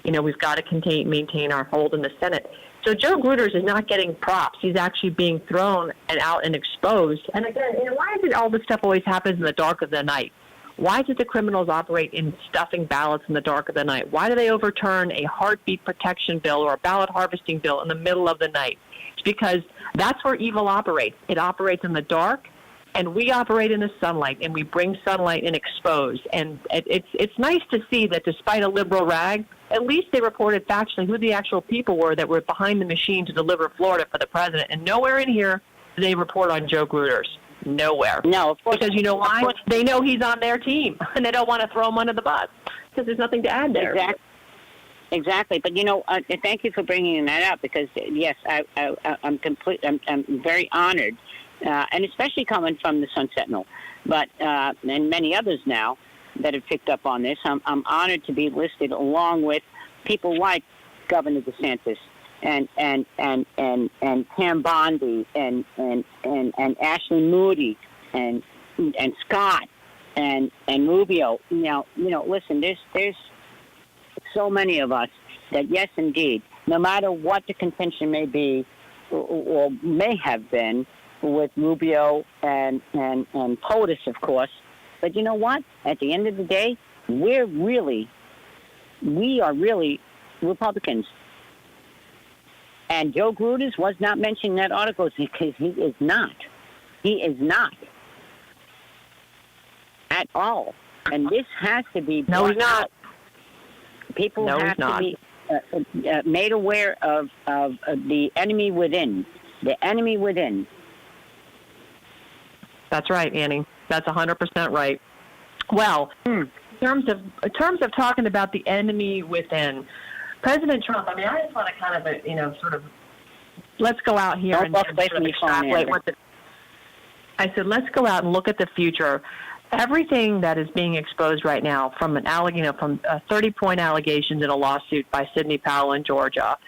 We've got to maintain our hold in the Senate. So Joe Gruters is not getting props. He's actually being thrown and out and exposed. And again, why is it all this stuff always happens in the dark of the night? Why do the criminals operate in stuffing ballots in the dark of the night? Why do they overturn a heartbeat protection bill or a ballot harvesting bill in the middle of the night? It's because that's where evil operates. It operates in the dark, and we operate in the sunlight, and we bring sunlight and expose. And it's nice to see that despite a liberal rag, at least they reported factually who the actual people were that were behind the machine to deliver Florida for the president. And nowhere in here do they report on Joe Gruters. Nowhere. No, of course. Because you know why? They know he's on their team, and they don't want to throw him under the bus because there's nothing to add there. Exactly. But thank you for bringing that up because yes, I'm very honored, and especially coming from the Sun Sentinel, but and many others now that have picked up on this. I'm honored to be listed along with people like Governor DeSantis and Pam Bondi and Ashley Moody and Scott and Rubio. Listen, there's so many of us that, yes, indeed, no matter what the contention may be or may have been with Rubio and POTUS, of course, but you know what? At the end of the day, we are really Republicans. And Joe Gruters was not mentioned in that article because he is not. He is not at all. And this has to be No, he's not. People have to be made aware of the enemy within. The enemy within. That's right, Annie. That's 100% right. Well, in terms of talking about the enemy within, President Trump, I just want to kind of, let's go out here and sort of extrapolate I said, let's go out and look at the future. Everything that is being exposed right now from from 30-point allegations in a lawsuit by Sidney Powell in Georgia,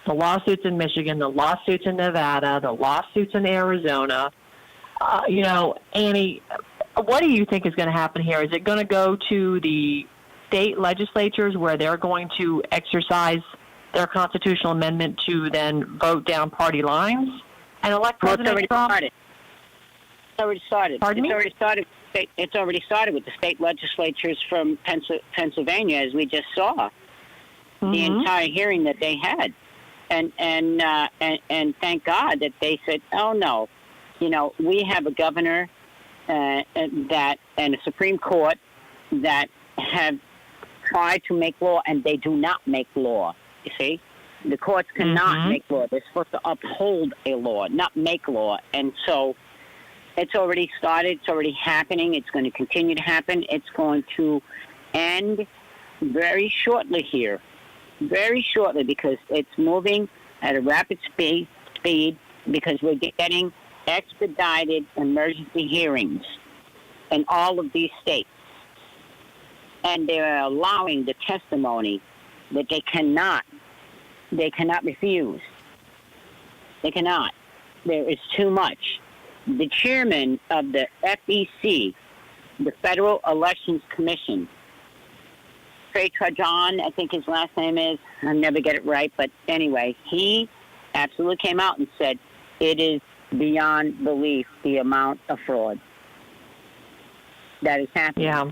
the lawsuits in Michigan, the lawsuits in Nevada, the lawsuits in Arizona, Annie, what do you think is going to happen here? Is it going to go to the state legislatures where they're going to exercise their constitutional amendment to then vote down party lines and elect President Trump? It's already started. Pardon me? It's already started with the state legislatures from Pennsylvania, as we just saw. The entire hearing that they had, and thank God that they said, "Oh no, we have a governor and a Supreme Court that have tried to make law, and they do not make law. You see, the courts cannot make law; they're supposed to uphold a law, not make law, and so." It's already started. It's already happening. It's going to continue to happen. It's going to end very shortly here. Very shortly because it's moving at a rapid speed because we're getting expedited emergency hearings in all of these states. And they're allowing the testimony that they cannot refuse. They cannot. There is too much. The chairman of the FEC, the Federal Elections Commission, Trey Trajan, I think his last name is, I never get it right, but anyway, he absolutely came out and said it is beyond belief the amount of fraud that is happening. Yeah.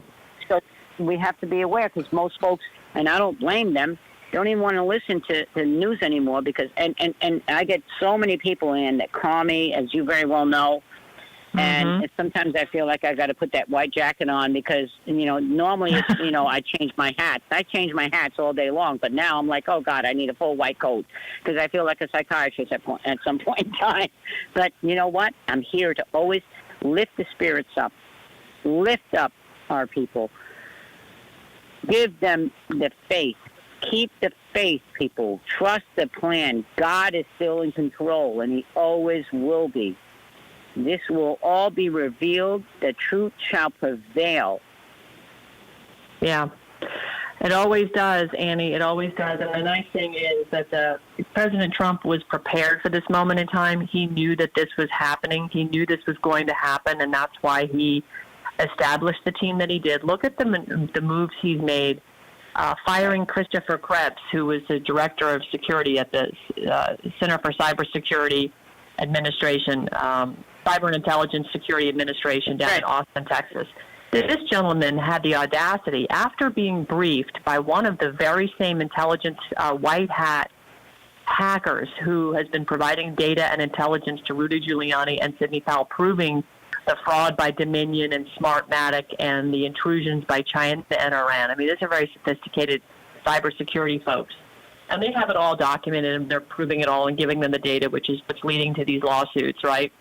So we have to be aware because most folks, and I don't blame them, don't even want to listen to the news anymore because and I get so many people in that call me, as you very well know, and sometimes I feel like I got to put that white jacket on because normally it's, I change my hats. I change my hats all day long, but now I'm like, oh God, I need a full white coat because I feel like a psychiatrist at some point in time. But you know what? I'm here to always lift the spirits up lift up our people. Give them the faith. Keep the faith, people. Trust the plan. God is still in control, and he always will be. This will all be revealed. The truth shall prevail. Yeah. It always does, Annie. It always does. And the nice thing is that President Trump was prepared for this moment in time. He knew that this was happening. He knew this was going to happen, and that's why he established the team that he did. Look at the moves he's made. Firing Christopher Krebs, who was the director of security at the Center for Cybersecurity Administration, Cyber and Intelligence Security Administration down in Austin, Texas. This gentleman had the audacity, after being briefed by one of the very same intelligence white hat hackers who has been providing data and intelligence to Rudy Giuliani and Sidney Powell, proving the fraud by Dominion and Smartmatic and the intrusions by China and Iran. I mean, these are very sophisticated cybersecurity folks. And they have it all documented, and they're proving it all and giving them the data, which is what's leading to these lawsuits, right?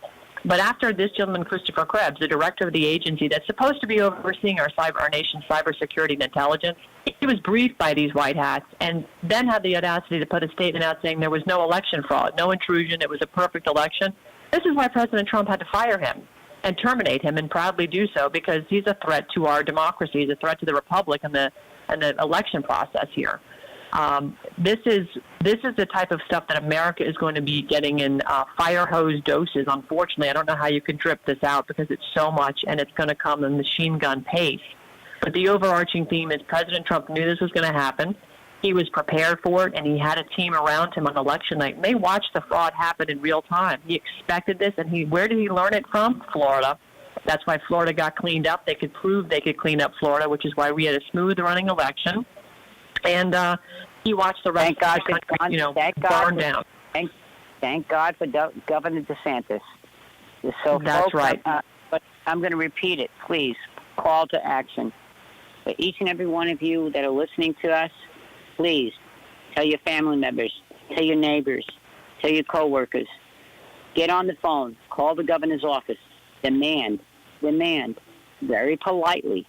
But after this gentleman, Christopher Krebs, the director of the agency that's supposed to be overseeing our nation's cybersecurity and intelligence, he was briefed by these white hats and then had the audacity to put a statement out saying there was no election fraud, no intrusion, it was a perfect election. This is why President Trump had to fire him and terminate him, and proudly do so, because he's a threat to our democracy, he's a threat to the republic and the election process here. This is the type of stuff that America is going to be getting in fire hose doses. Unfortunately, I don't know how you can drip this out because it's so much, and it's going to come in machine gun pace. But the overarching theme is President Trump knew this was going to happen. He was prepared for it, and he had a team around him on election night. And they watched the fraud happen in real time. He expected this, and where did he learn it from? Florida. That's why Florida got cleaned up. They could prove they could clean up Florida, which is why we had a smooth-running election. And he watched the rest of the country, burn down. Thank God for Governor DeSantis. So that's folks, right. But I'm going to repeat it, please. Call to action. For each and every one of you that are listening to us, please tell your family members, tell your neighbors, tell your coworkers. Get on the phone. Call the governor's office. Demand very politely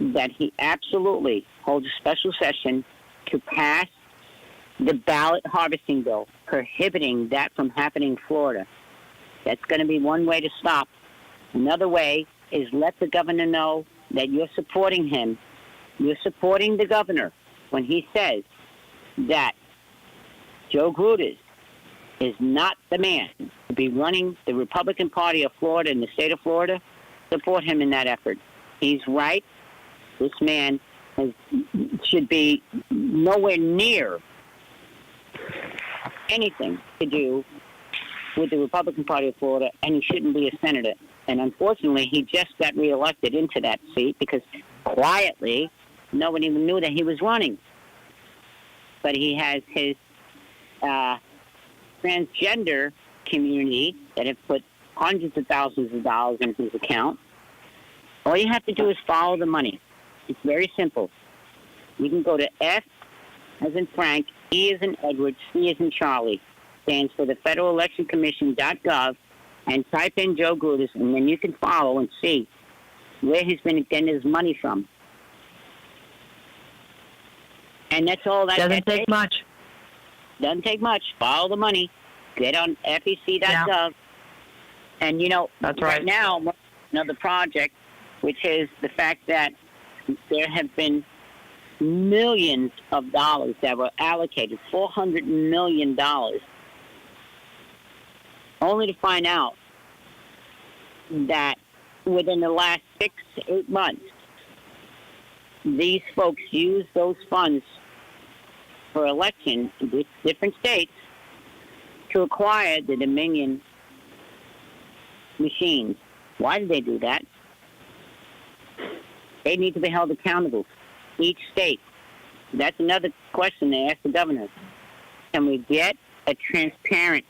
that he absolutely holds a special session to pass the ballot harvesting bill, prohibiting that from happening in Florida. That's going to be one way to stop. Another way is let the governor know that you're supporting him. You're supporting the governor when he says that Joe Gruden is not the man to be running the Republican Party of Florida in the state of Florida. Support him in that effort. He's right. This man should be nowhere near anything to do with the Republican Party of Florida, and he shouldn't be a senator. And unfortunately, he just got reelected into that seat because quietly nobody even knew that he was running. But he has his transgender community that have put hundreds of thousands of dollars in his account. All you have to do is follow the money. It's very simple. You can go to F as in Frank, E as in Edward, C as in Charlie. Stands for the Federal Election Commission.gov, and type in Joe Gruden, and then you can follow and see where he's been getting his money from. And that's all that doesn't take much. Doesn't take much. Follow the money. Get on FEC.gov. Yeah. And, that's right now, another project, which is the fact that there have been millions of dollars that were allocated, $400 million, only to find out that within the last 6 to 8 months, these folks used those funds for elections in different states to acquire the Dominion machines. Why did they do that? They need to be held accountable. Each state. That's another question they asked the governor. Can we get a transparent,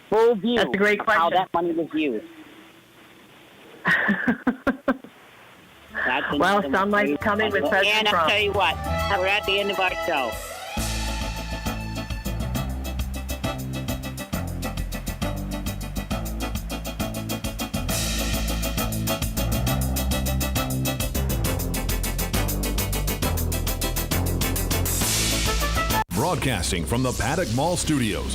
full view That's a great question. How that money was used? Well, sunlight's coming with President And Trump. I'll tell you what, we're at the end of our show. Broadcasting from the Paddock Mall Studios.